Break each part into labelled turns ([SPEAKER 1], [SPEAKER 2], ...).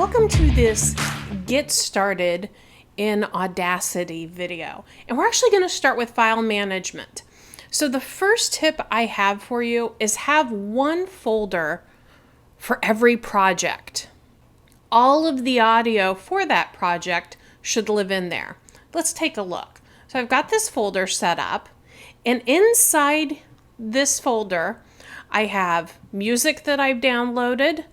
[SPEAKER 1] Welcome to this Get Started in Audacity video. And we're actually going to start with file management. So the first tip I have for you is have one folder for every project. All of the audio for that project should live in there. Let's take a look. So I've got this folder set up, and inside this folder I have music that I've downloaded.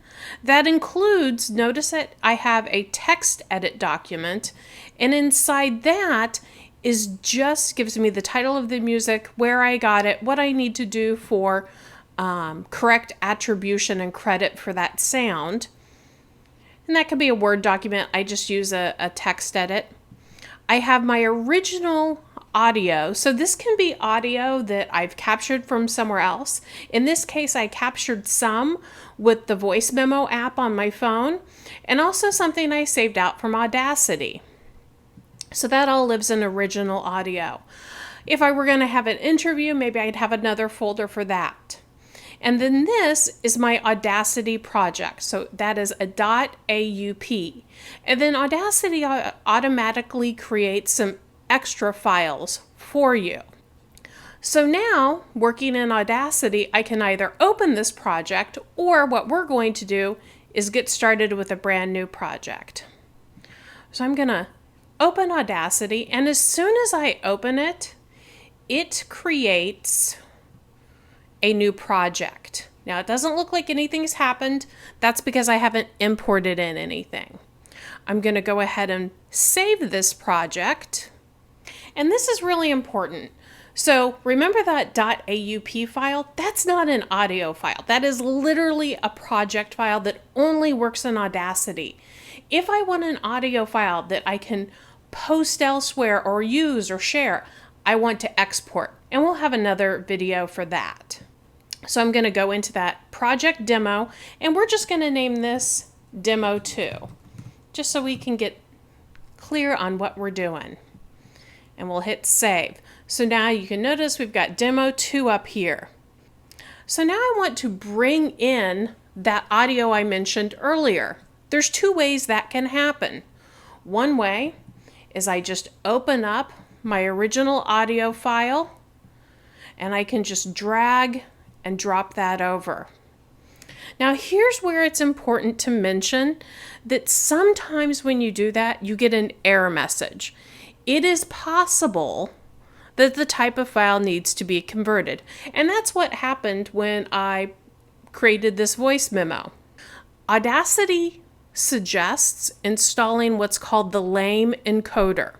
[SPEAKER 1] That includes, notice that I have a text edit document, and inside that gives me the title of the music, where I got it, what I need to do for correct attribution and credit for that sound. And that could be a Word document. I just use a text edit. I have my original audio. So this can be audio that I've captured from somewhere else. In this case, I captured some with the voice memo app on my phone, and also something I saved out from Audacity. So that all lives in original audio. If I were going to have an interview, maybe I'd have another folder for that. And then this is my Audacity project. So that is a .aup. And then Audacity automatically creates some extra files for you. So now, working in Audacity, I can either open this project, or what we're going to do is get started with a brand new project. So I'm going to open Audacity, and as soon as I open it, it creates a new project. Now, it doesn't look like anything's happened. That's because I haven't imported in anything. I'm going to go ahead and save this project. And this is really important. So remember that .aup file? That's not an audio file. That is literally a project file that only works in Audacity. If I want an audio file that I can post elsewhere or use or share, I want to export. And we'll have another video for that. So I'm going to go into that project demo, and we're just going to name this Demo 2, just so we can get clear on what we're doing. And we'll hit save. So now you can notice we've got Demo 2 up here. So now I want to bring in that audio I mentioned earlier. There's two ways that can happen. One way is I just open up my original audio file, and I can just drag and drop that over. Now here's where it's important to mention that sometimes when you do that, you get an error message. It is possible that the type of file needs to be converted. And that's what happened when I created this voice memo. Audacity suggests installing what's called the lame encoder.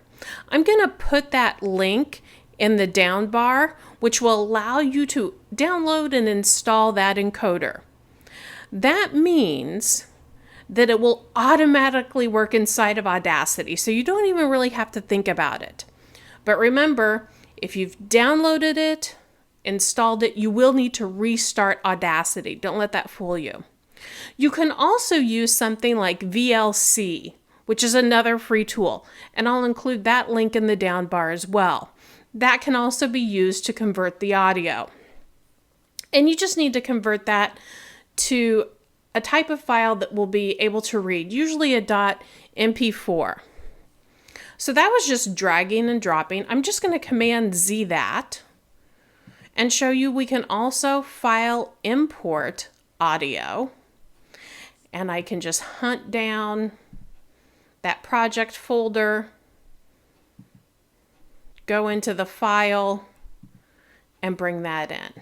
[SPEAKER 1] I'm going to put that link in the down bar, which will allow you to download and install that encoder. That means that it will automatically work inside of Audacity, so you don't even really have to think about it. But remember, if you've downloaded it, installed it, you will need to restart Audacity. Don't let that fool you. You can also use something like VLC, which is another free tool, and I'll include that link in the down bar as well. That can also be used to convert the audio. And you just need to convert that to a type of file that will be able to read, usually a .mp4. So that was just dragging and dropping. I'm just going to Command Z that and show you we can also file import audio. And I can just hunt down that project folder, go into the file, and bring that in.